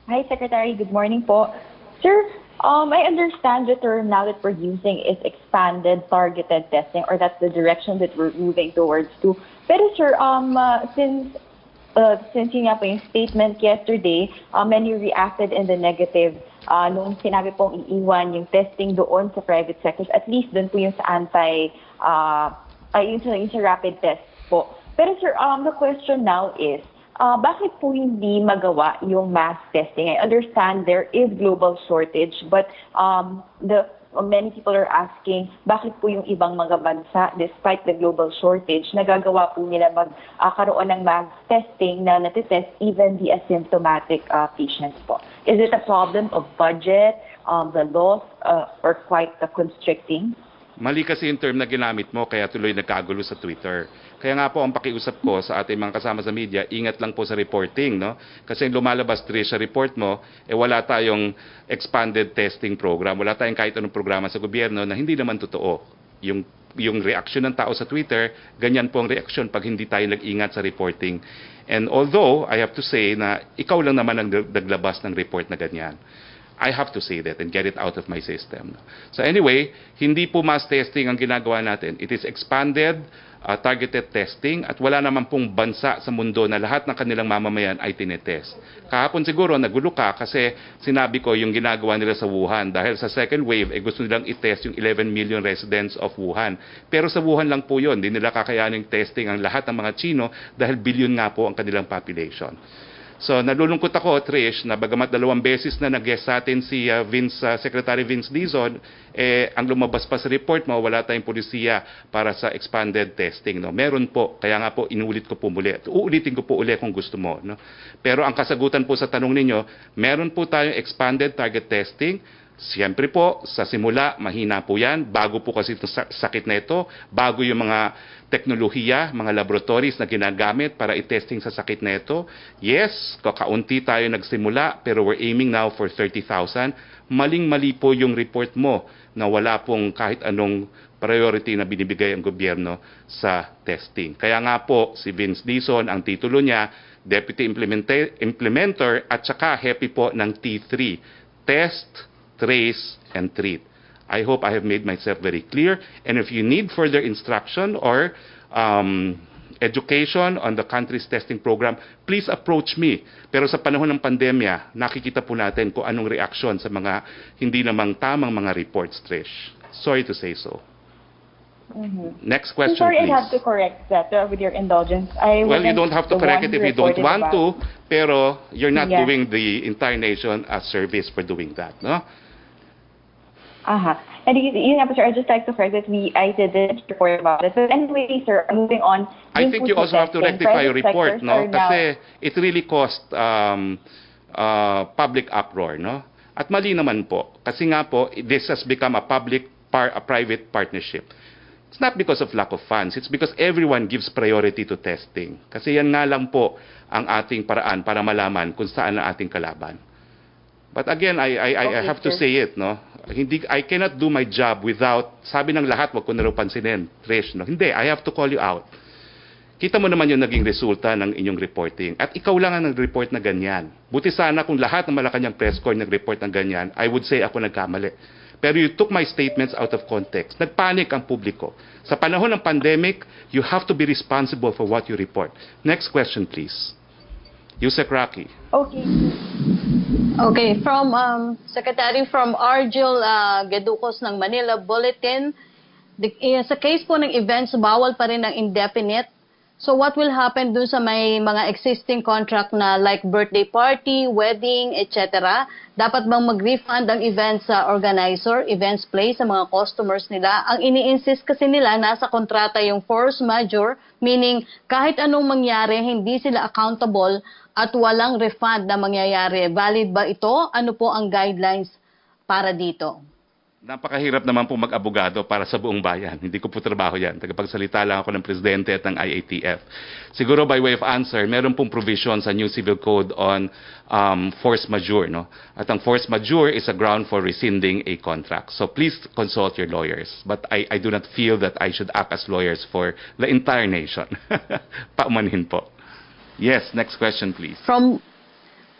Hi, Secretary. Good morning po. Sir, I understand the term now that we're using is expanded targeted testing, or that's the direction that we're moving towards to. Pero sir, since yun nga po yung statement yesterday, many reacted in the negative nung sinabi pong iiwan yung testing doon sa private sectors, at least doon po yung sa yung sa rapid test po. Pero sir, the question now is, bakit po hindi magawa yung mass testing? I understand there is global shortage, but many people are asking, bakit po yung ibang mga bansa, despite the global shortage, nagagawa po nila magkaroon ng mass testing na natitest even the asymptomatic patients po? Is it a problem of budget, the laws, or quite constricting? Mali kasi yung term na ginamit mo, kaya tuloy nagkagulo sa Twitter. Kaya nga po ang pakiusap ko sa ating mga kasama sa media, ingat lang po sa reporting, no? Kasi lumalabas sa report mo, wala tayong expanded testing program, wala tayong kahit anong programa sa gobyerno na hindi naman totoo. Yung reaksyon ng tao sa Twitter, ganyan po ang reaksyon pag hindi tayo nag-ingat sa reporting. And although, I have to say na ikaw lang naman ang naglabas ng report na ganyan. I have to say that and get it out of my system. So anyway, hindi po mass testing ang ginagawa natin. It is expanded, targeted testing, at wala naman pong bansa sa mundo na lahat ng kanilang mamamayan ay tinetest. Kahapon siguro nagulo ka kasi sinabi ko yung ginagawa nila sa Wuhan. Dahil sa second wave, gusto nilang i-test yung 11 million residents of Wuhan. Pero sa Wuhan lang po yun. Hindi nila kakayaning testing ang lahat ng mga Chino dahil bilyon nga po ang kanilang population. So nalulungkot ako, Trish, na bagamat 2 beses na nag-guest sa atin si Secretary Vince Dizon, ang lumabas pa sa report mo, wala tayong polisiya para sa expanded testing. No? Meron po, kaya nga po inuulit ko po muli. Uulitin ko po uli kung gusto mo. No? Pero ang kasagutan po sa tanong ninyo, meron po tayong expanded target testing. Siyempre po, sa simula, mahina po yan. Bago po kasi itong sakit na ito, bago yung mga teknolohiya, mga laboratories na ginagamit para i-testing sa sakit na ito. Yes, kakaunti tayo nagsimula, pero we're aiming now for 30,000. Maling-mali po yung report mo na wala pong kahit anong priority na binibigay ang gobyerno sa testing. Kaya nga po, si Vince Dizon, ang titulo niya, Deputy Implementer at saka happy po ng T3. Test, trace, and treat. I hope I have made myself very clear. And if you need further instruction or education on the country's testing program, please approach me. Pero sa panahon ng pandemya, nakikita po natin kung anong reaksyon sa mga hindi namang tamang mga reports, Trish. Sorry to say so. Next question, sorry, please. I have to correct that with your indulgence. Well, you don't have to correct it if you don't want to, pero you're not doing the entire nation a service for doing that, no? And yun nga po, sir, I'd just like to correct that I didn't report about it. But anyway, sir, moving on. I think you also have to rectify your report, no? Kasi it really caused public uproar, no? At mali naman po. Kasi nga po, this has become a private partnership. It's not because of lack of funds. It's because everyone gives priority to testing. Kasi yan nga lang po ang ating paraan para malaman kung saan ang ating kalaban. But again, I have to say it, no? I cannot do my job without, sabi ng lahat, wag ko na raw pansinin, Trish, no? Hindi, I have to call you out. Kita mo naman yung naging resulta ng inyong reporting. At ikaw lang ang nag-report na ganyan. Buti sana kung lahat ng Malacanang press corps nag-report ng ganyan, I would say ako nagkamali. Pero you took my statements out of context. Nagpanik ang publiko. Sa panahon ng pandemic, you have to be responsible for what you report. Next question, please. Yusek Roque. Okay, from Secretary from Argel Geducos ng Manila Bulletin, sa case po ng events, bawal pa rin ang indefinite. So what will happen dun sa may mga existing contract na like birthday party, wedding, etc.? Dapat bang mag-refund ang events organizer, events place sa mga customers nila? Ang ini-insist kasi nila, nasa kontrata yung force majeure, meaning kahit anong mangyari, hindi sila accountable at walang refund na mangyayari. Valid ba ito? Ano po ang guidelines para dito? Napakahirap naman po mag-abogado para sa buong bayan. Hindi ko po trabaho yan. Tagapagsalita lang ako ng presidente at ng IATF. Siguro by way of answer, meron pong provision sa new civil code on force majeure. No? At ang force majeure is a ground for rescinding a contract. So please consult your lawyers. But I do not feel that I should act as lawyers for the entire nation. Paumanhin po. Yes, next question please.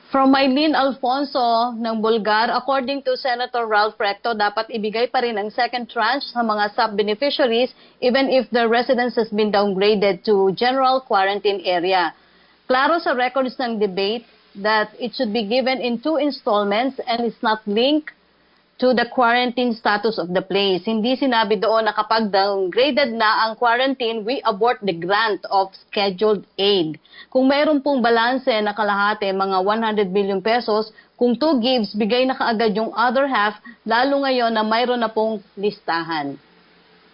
From Mylene Alfonso ng Bulgar, according to Senator Ralph Recto, dapat ibigay pa rin ang second tranche sa mga sub-beneficiaries even if the residence has been downgraded to general quarantine area. Klaro sa records ng debate that it should be given in 2 installments and it's not linked to the quarantine status of the place. Hindi sinabi doon na kapag downgraded na ang quarantine, we abort the grant of scheduled aid. Kung mayroon pong balanse na kalahati, mga 100 billion pesos, kung 2 gives, bigay na kaagad yung other half, lalo ngayon na mayroon na pong listahan.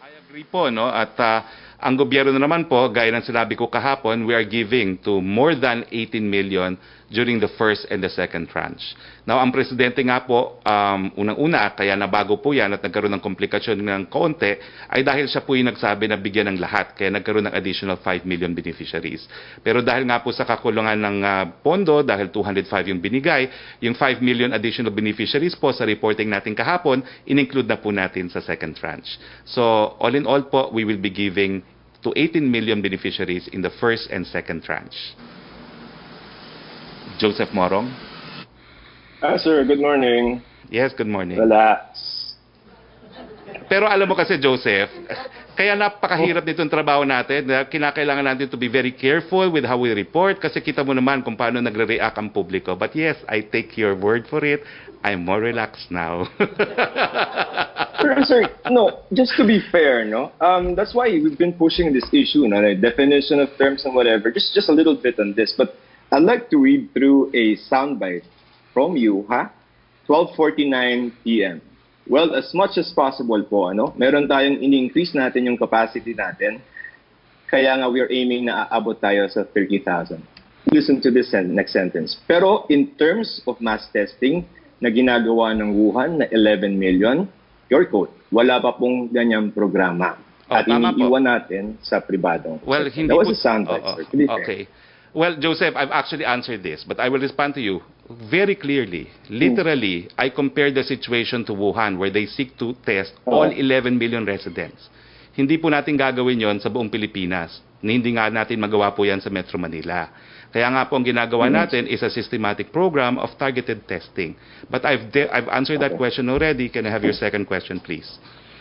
I agree po, no? At ang gobyerno naman po, gaya ng sinabi ko kahapon, we are giving to more than 18 million during the first and the second tranche. Now, ang presidente nga po, unang-una, kaya nabago po yan at nagkaroon ng komplikasyon ng konti, ay dahil siya po yung nagsabi na bigyan ng lahat, kaya nagkaroon ng additional 5 million beneficiaries. Pero dahil nga po sa kakulungan ng pondo, dahil 205 yung binigay, yung 5 million additional beneficiaries po sa reporting natin kahapon, in-include na po natin sa second tranche. So, all in all po, we will be giving to 18 million beneficiaries in the first and second tranche. Joseph Morong. Sir, good morning. Yes, good morning. Relax. Pero alam mo kasi, Joseph, kaya napakahirap nitong trabaho natin. Kinakailangan natin to be very careful with how we report kasi kita mo naman kung paano nagre-react ang publiko. But yes, I take your word for it. I'm more relaxed now. Sir, no, just to be fair, no? That's why we've been pushing this issue, no? Like definition of terms and whatever. Just a little bit on this, but I'd like to read through a soundbite from you, 12:49 p.m. Well, as much as possible po, ano? Meron tayong ini-increase natin yung capacity natin. Kaya nga we're aiming na aabot tayo sa 30,000. Listen to this next sentence. Pero in terms of mass testing na ginagawa ng Wuhan na 11 million, your quote, wala pa pong ganyang programa. At iniiwan natin sa pribadong. Well, hindi that was po, a soundbite, sir. To be fair. Okay. Well, Joseph, I've actually answered this, but I will respond to you very clearly. Literally, I compared the situation to Wuhan where they seek to test all 11 million residents. Hindi po natin gagawin yon sa buong Pilipinas. Hindi nga natin magawa po yan sa Metro Manila. Kaya nga po ang ginagawa natin is a systematic program of targeted testing. But I've answered that question already. Can I have your second question, please?